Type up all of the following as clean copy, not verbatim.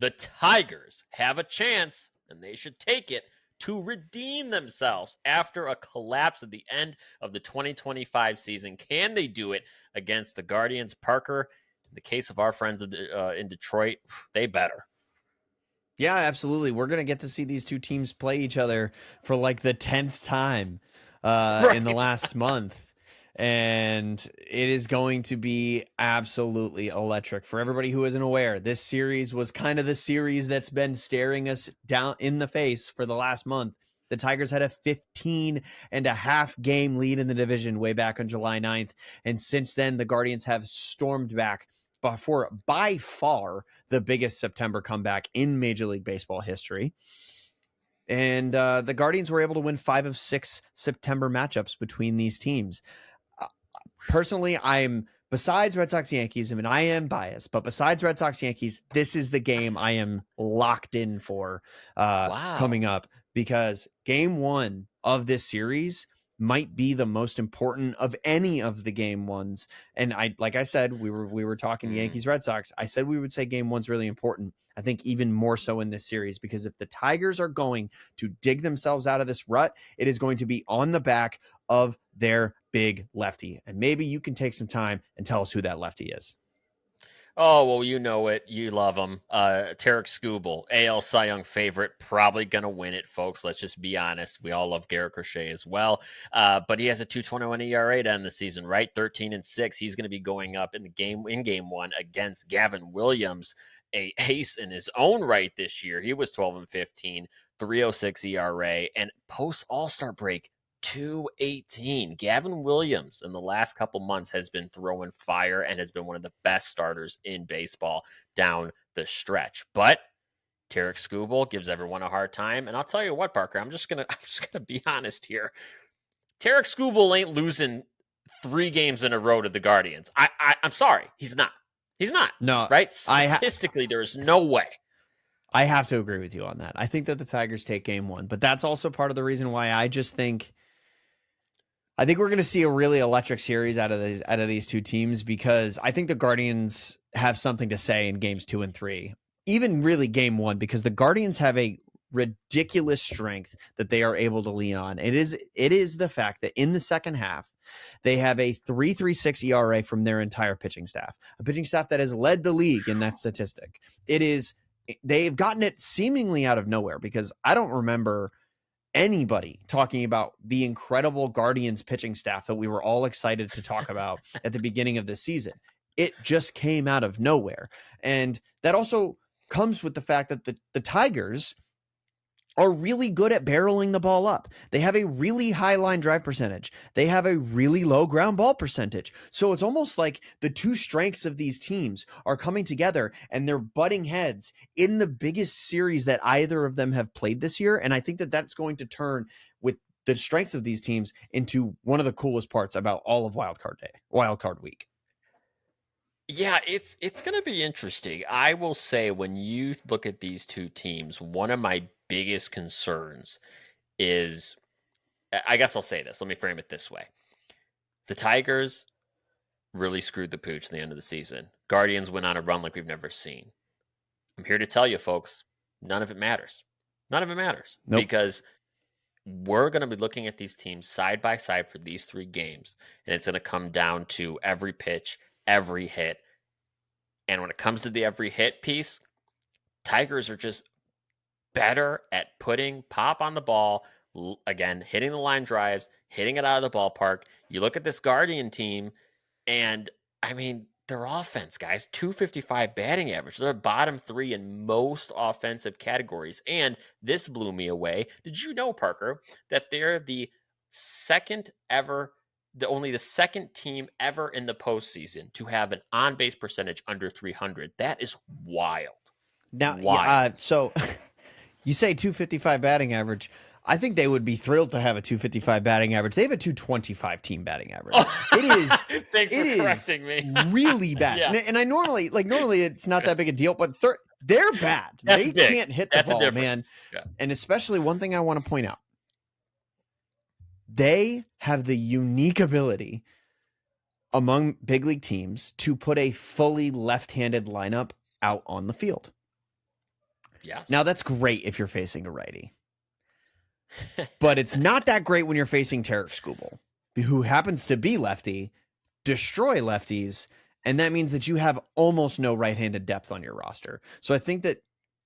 the Tigers have a chance, and they should take it, to redeem themselves after a collapse at the end of the 2025 season. Can they do it against the Guardians? Parker, in the case of our friends in Detroit, they better. Yeah, absolutely. We're going to get to see these two teams play each other for like the 10th time in the last month. And it is going to be absolutely electric. For everybody who isn't aware, this series was kind of the series that's been staring us down in the face for the last month. The Tigers had a 15.5 game lead in the division way back on July 9th. And since then, the Guardians have stormed back for by far the biggest September comeback in Major League Baseball history. And the Guardians were able to win 5 of 6 September matchups between these teams. Personally, besides Red Sox Yankees, I mean, I am biased, but besides Red Sox Yankees, this is the game I am locked in for coming up, because game 1 of this series might be the most important of any of the game ones. And like I said, we were talking Yankees Red Sox. I said we would say game 1's really important. I think even more so in this series, because if the Tigers are going to dig themselves out of this rut, it is going to be on the back of their big lefty. And maybe you can take some time and tell us who that lefty is. Oh, well, you know it. You love him. Tarek Skubal, AL Cy Young favorite, probably going to win it, folks. Let's just be honest. We all love Garrett Crochet as well. But he has a 2.21 ERA to end the season, right? 13-6. He's going to be going up in game 1 against Gavin Williams, a ace in his own right this year. He was 12-15, 3.06 ERA, and post All-Star break, 218. Gavin Williams in the last couple months has been throwing fire and has been one of the best starters in baseball down the stretch. But Tarek Skubal gives everyone a hard time. And I'll tell you what, Parker, I'm just gonna be honest here. Tarek Skubal ain't losing 3 games in a row to the Guardians. I'm sorry. He's not. He's not. No, right? Statistically, there's no way. I have to agree with you on that. I think that the Tigers take game 1, but that's also part of the reason why I think we're going to see a really electric series out of these two teams, because I think the Guardians have something to say in games 2 and 3, even really game 1, because the Guardians have a ridiculous strength that they are able to lean on. It is the fact that in the second half, they have a 3.36 ERA from their entire pitching staff, a pitching staff that has led the league in that statistic. They've gotten it seemingly out of nowhere, because I don't remember anybody talking about the incredible Guardians pitching staff that we were all excited to talk about at the beginning of the season. It just came out of nowhere. And that also comes with the fact that the Tigers are really good at barreling the ball up. They have a really high line drive percentage. They have a really low ground ball percentage. So it's almost like the two strengths of these teams are coming together and they're butting heads in the biggest series that either of them have played this year. And I think that that's going to turn, with the strengths of these teams, into one of the coolest parts about all of Wild Card Week. Yeah, it's going to be interesting. I will say, when you look at these two teams, one of my biggest concerns is, I guess I'll say this. Let me frame it this way. The Tigers really screwed the pooch at the end of the season. Guardians went on a run like we've never seen. I'm here to tell you, folks, none of it matters. None of it matters. Nope. Because we're going to be looking at these teams side by side for these 3 games, and it's going to come down to every pitch, every hit. And when it comes to the every hit piece, Tigers are just better at putting pop on the ball, again, hitting the line drives, hitting it out of the ballpark. You look at this Guardian team, and I mean, their offense, guys, 255 batting average. They're bottom 3 in most offensive categories. And this blew me away. Did you know, Parker, that they're only the second team ever in the postseason to have an on-base percentage under 300? That is wild. Now, so you say 255 batting average. I think they would be thrilled to have a 255 batting average. They have a 225 team batting average. It is. Thanks for correcting me. Really bad. Yeah. And I normally it's not that big a deal, but they're bad. They can't hit the ball, man. Yeah. And especially one thing I want to point out. They have the unique ability among big league teams to put a fully left-handed lineup out on the field. Yes. Now, that's great if you're facing a righty, but it's not that great when you're facing Tarek Skubal, who happens to be lefty, destroy lefties, and that means that you have almost no right-handed depth on your roster. So I think that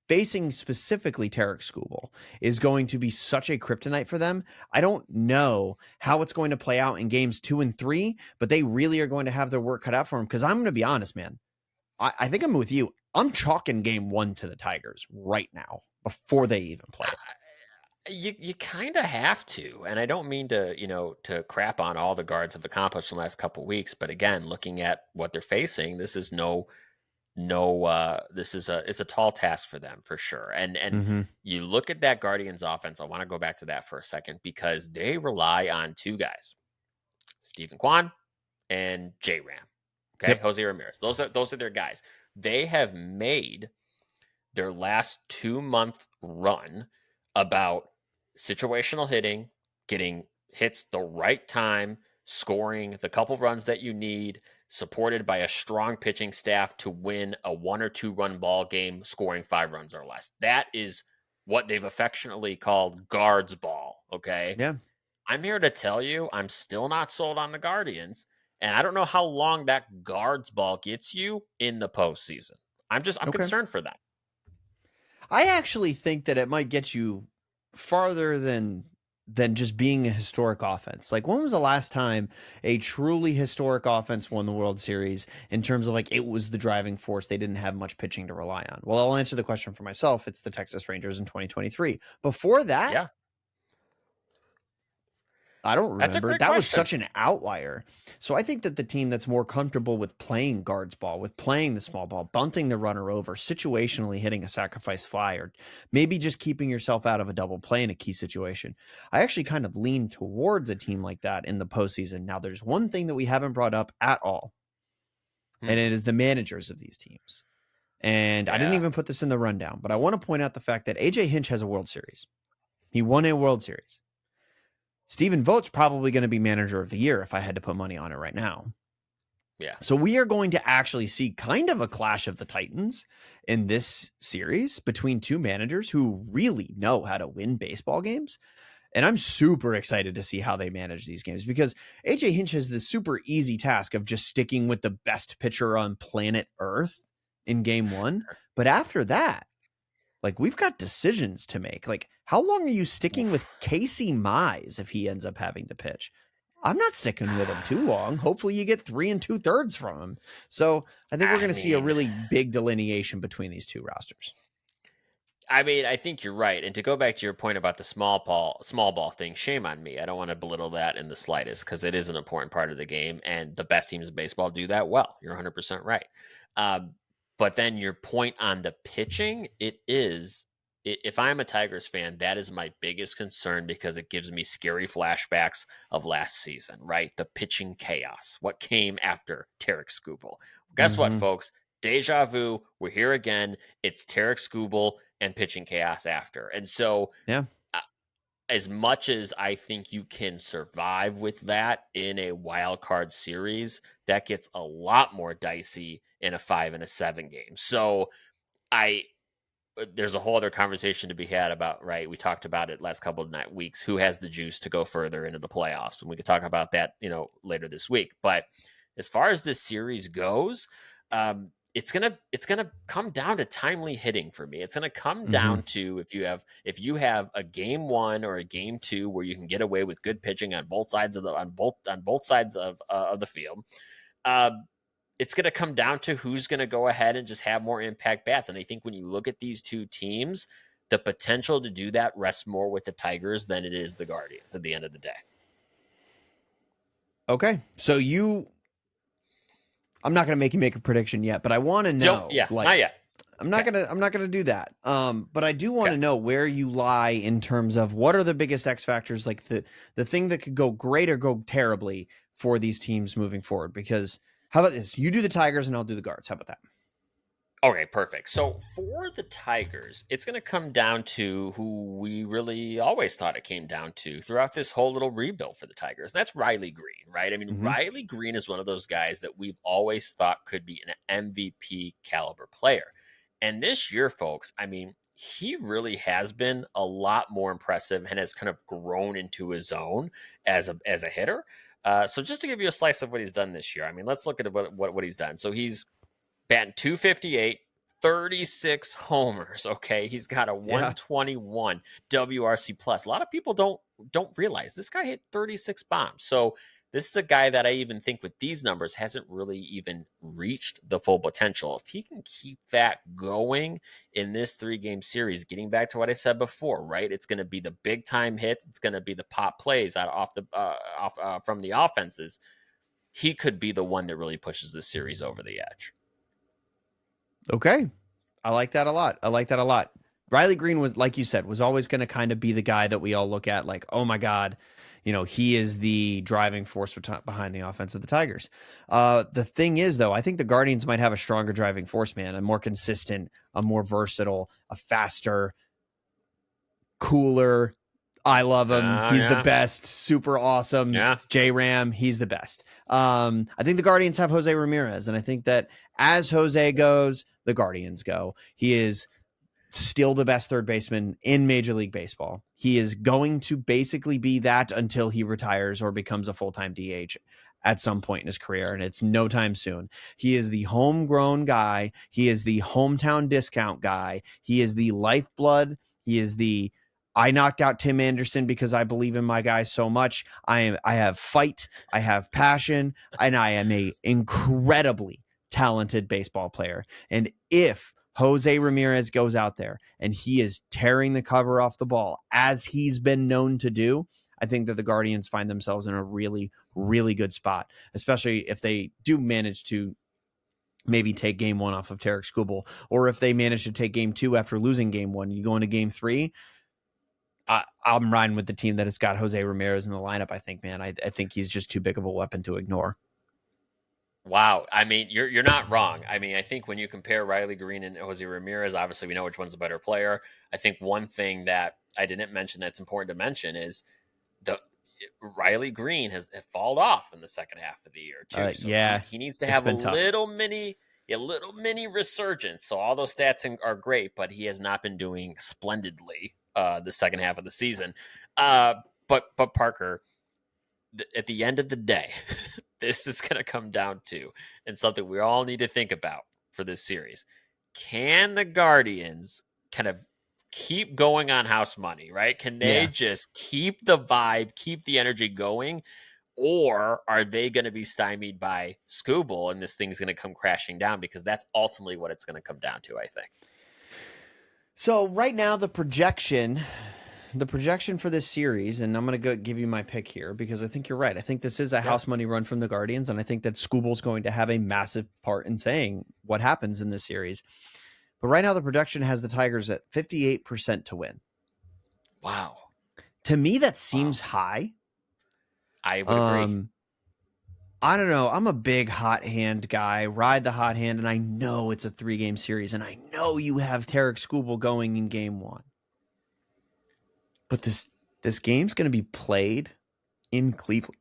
facing specifically Tarek Skubal is going to be such a kryptonite for them. I don't know how it's going to play out in games 2 and 3, but they really are going to have their work cut out for them, because I'm going to be honest, man. I think I'm with you. I'm chalking game 1 to the Tigers right now before they even play it. You kind of have to, and I don't mean to, to crap on all the guards have accomplished in the last couple of weeks, but again, looking at what they're facing, this is this is it's a tall task for them for sure. And Mm-hmm. you look at that Guardians offense, I want to go back to that for a second because they rely on two guys, Stephen Kwan and J Ram. Okay, Yep. Jose Ramirez. Those are their guys. They have made their last 2-month run about situational hitting, getting hits the right time, scoring the couple runs that you need, supported by a strong pitching staff to win a 1 or 2 run ball game, scoring 5 runs or less. That is what they've affectionately called guards ball. Okay. Yeah. I'm here to tell you, I'm still not sold on the Guardians. And I don't know how long that guards ball gets you in the postseason. I'm Okay. concerned for that. I actually think that it might get you farther than just being a historic offense. Like, when was the last time a truly historic offense won the World Series in terms of, like, it was the driving force? They didn't have much pitching to rely on. Well, I'll answer the question for myself. It's the Texas Rangers in 2023. Before that, Yeah, I don't that's a remember. great That was question. such an outlier. So I think that the team that's more comfortable with playing guards ball, with playing the small ball, bunting the runner over, situationally hitting a sacrifice fly, or maybe just keeping yourself out of a double play in a key situation. I actually kind of lean towards a team like that in the postseason. Now, there's one thing that we haven't brought up at all, Hmm. and it is the managers of these teams. And I didn't Yeah. even put this in the rundown, but I want to point out the fact that AJ Hinch has a World Series. He won a World Series. Stephen Vogt's probably going to be manager of the year if I had to put money on it right now. Yeah. So we are going to actually see kind of a clash of the Titans in this series between two managers who really know how to win baseball games. And I'm super excited to see how they manage these games, because AJ Hinch has the super easy task of just sticking with the best pitcher on planet Earth in game 1. But after that, like, we've got decisions to make. Like, how long are you sticking with Oof. Casey Mize if he ends up having to pitch? I'm not sticking with him too long. Hopefully you get 3 2/3 from him. So I think we're I going to see a mean, really big delineation between these two rosters. I think you're right. And to go back to your point about the small ball thing, shame on me. I don't want to belittle that in the slightest because it is an important part of the game, and the best teams in baseball do that well. You're 100% right. Um, but then your point on the pitching, it is. If I'm a Tigers fan, that is my biggest concern because it gives me scary flashbacks of last season, right? The pitching chaos, what came after Tarek Skubal. Guess what, Mm-hmm. folks? Deja vu. We're here again. It's Tarek Skubal and pitching chaos after. And so, Yeah. uh, as much as I think you can survive with that in a wild card series, that gets a lot more dicey in a 5 and a 7 game. So, I there's a whole other conversation to be had about, right? We talked about it last couple of weeks. Who has the juice to go further into the playoffs? And we could talk about that, later this week. But as far as this series goes, it's gonna come down to timely hitting for me. It's gonna come Mm-hmm. down to if you have a game 1 or a game 2 where you can get away with good pitching on both sides of the on both sides of the field. Uh, it's going to come down to who's going to go ahead and just have more impact bats. And I think when you look at these two teams, the potential to do that rests more with the Tigers than it is the Guardians at the end of the day. Okay. So I'm not going to make you make a prediction yet, but I want to know, Not like, yet. I'm not Okay. gonna do that. But I do want Okay. to know where you lie in terms of what are the biggest X factors, like the thing that could go great or go terribly for these teams moving forward. Because how about this? You do the Tigers and I'll do the Guards. How about that? Okay, perfect. So for the Tigers, it's going to come down to who we really always thought it came down to throughout this whole little rebuild for the Tigers. And that's Riley Green, right? I mean, Mm-hmm. Riley Green is one of those guys that we've always thought could be an MVP caliber player. And this year, folks, I mean, he really has been a lot more impressive and has kind of grown into his own as a hitter. So just to give you a slice of what he's done this year, I mean, let's look at what he's done. So he's batting 258, 36 homers. Okay, he's got a Yeah. 121 WRC plus. A lot of people don't realize this guy hit 36 bombs. So this is a guy that I even think with these numbers hasn't really even reached the full potential. If he can keep that going in this 3 game series, getting back to what I said before, right? It's going to be the big time hits. It's going to be the pop plays out off the from the offenses. He could be the one that really pushes this series over the edge. Okay. I like that a lot. I like that a lot. Riley Green was, like you said, was always going to kind of be the guy that we all look at like, oh my God, he is the driving force behind the offense of the Tigers. The thing is, though, I think the Guardians might have a stronger driving force, man, a more consistent, a more versatile, a faster, cooler. I love him. He's the Yeah. best. Super awesome. Yeah. J Ram, he's the best. I think the Guardians have Jose Ramirez, and I think that as Jose goes, the Guardians go. He is still the best third baseman in Major League Baseball. He is going to basically be that until he retires or becomes a full-time DH at some point in his career, and it's no time soon. He is the homegrown guy. He is the hometown discount guy. He is the lifeblood. He is the I knocked out Tim Anderson because I believe in my guy so much. I have fight, I have passion, and I am a incredibly talented baseball player. And if Jose Ramirez goes out there and he is tearing the cover off the ball as he's been known to do, I think that the Guardians find themselves in a really, really good spot, especially if they do manage to maybe take game 1 off of Tarek Skubal, or if they manage to take game 2 after losing game 1, you go into game 3. I'm riding with the team that has got Jose Ramirez in the lineup. I think, man, I think he's just too big of a weapon to ignore. Wow. I mean, you're not wrong. I mean, I think when you compare Riley Green and Jose Ramirez, obviously we know which one's a better player. I think one thing that I didn't mention that's important to mention is the Riley Green has fallen off in the second half of the year too. So Yeah, he needs to it's have been tough. a little mini resurgence. So all those stats are great, but he has not been doing splendidly the second half of the season. But Parker, at the end of the day, this is going to come down to, and something we all need to think about for this series. Can the Guardians kind of keep going on house money, right? Can they just keep the vibe, keep the energy going? Or are they going to be stymied by Skubal and this thing's going to come crashing down? Because that's ultimately what it's going to come down to, I think. So right now, the projection for this series, and I'm going to go give you my pick here because I think you're right. I think this is a house money run from the Guardians, and I think that Skubal's going to have a massive part in saying what happens in this series. But right now, the projection has the Tigers at 58% to win. Wow. To me, that seems high. I would agree. I don't know. I'm a big hot hand guy. Ride the hot hand, and I know it's a 3-game series, and I know you have Tarek Skubal going in game 1. But this game's going to be played in Cleveland.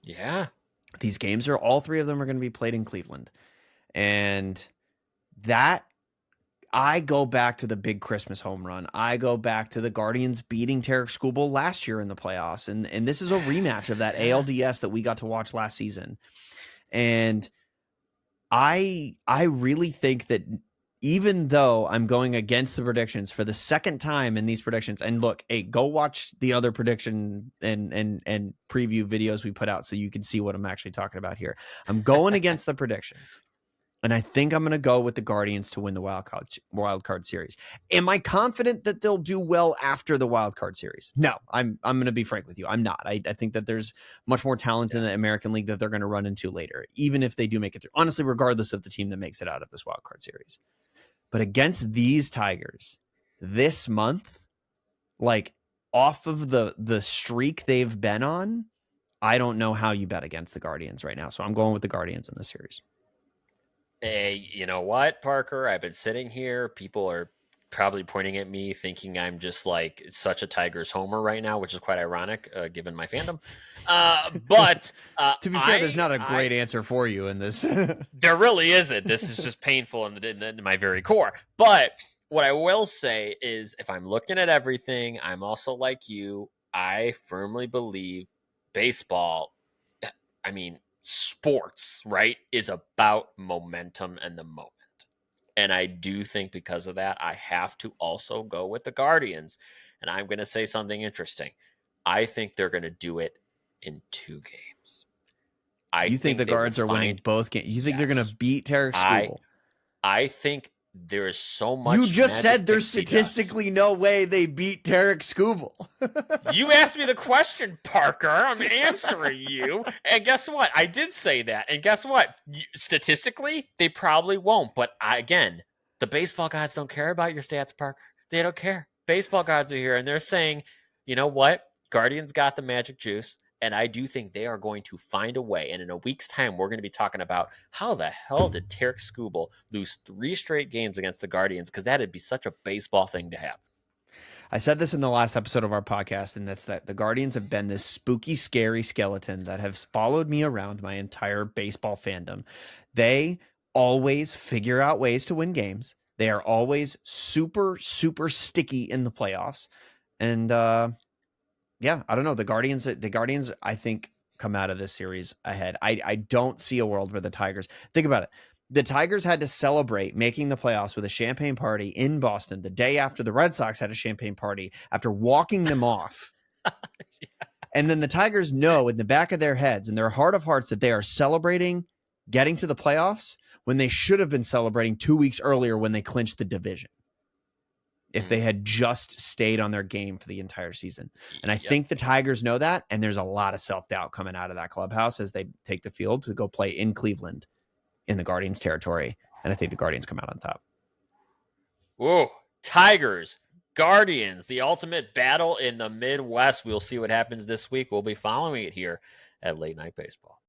Yeah. These games are, all 3 of them are going to be played in Cleveland. And that, I go back to the big Christmas home run. I go back to the Guardians beating Tarek Skubal last year in the playoffs. And this is a rematch of that ALDS that we got to watch last season. And I really think that even though I'm going against the predictions for the second time in these predictions, and look, hey, go watch the other prediction and preview videos we put out so you can see what I'm actually talking about here. I'm going against the predictions, and I think I'm going to go with the Guardians to win the wild card series. Am I confident that they'll do well after the wild card series? No, I'm going to be frank with you. I'm not. I think that there's much more talent in the American League that they're going to run into later, even if they do make it through. Honestly, regardless of the team that makes it out of this wild card series. But against these Tigers this month, like off of the streak they've been on, I don't know how you bet against the Guardians right now. So I'm going with the Guardians in this series. Hey, you know what, Parker? I've been sitting here. People are probably pointing at me, thinking I'm just like such a Tigers homer right now, which is quite ironic given my fandom. But To be fair, there's not a great answer for you in this. There really isn't. This is just painful in my very core. But what I will say is, if I'm looking at everything, I'm also like you. I firmly believe baseball, I mean, sports, right, is about momentum and the moment. And I do think because of that, I have to also go with the Guardians. And I'm going to say something interesting. I think they're going to do it in 2 games. I You think think the they will Guards are winning find, both games? You think they're going to yes. beat Tarek I Skubal? I think there is so You much just magic said there's Pixie dust. statistically no way they beat Tarek Skubal. You asked me the question, Parker. I'm answering you. And guess what? I did say that. And guess what? Statistically, they probably won't. But again, the baseball gods don't care about your stats, Parker. They don't care. Baseball gods are here and they're saying, you know what? Guardians got the magic juice. And I do think they are going to find a way. And in a week's time, we're going to be talking about how the hell did Tarek Skubal lose 3 straight games against the Guardians? Because that'd be such a baseball thing to happen. I said this in the last episode of our podcast, and that's that the Guardians have been this spooky, scary skeleton that has followed me around my entire baseball fandom. They always figure out ways to win games. They are always super, super sticky in the playoffs. And yeah, I don't know. The Guardians, I think, come out of this series ahead. I don't see a world where the Tigers, think about it. The Tigers had to celebrate making the playoffs with a champagne party in Boston the day after the Red Sox had a champagne party after walking them off. Yeah. And then the Tigers know in the back of their heads and their heart of hearts that they are celebrating getting to the playoffs when they should have been celebrating 2 weeks earlier when they clinched the division. If they had just stayed on their game for the entire season. And I think the Tigers know that, and there's a lot of self-doubt coming out of that clubhouse as they take the field to go play in Cleveland in the Guardians territory. And I think the Guardians come out on top. Whoa, Tigers, Guardians, the ultimate battle in the Midwest. We'll see what happens this week. We'll be following it here at Late Night Baseball.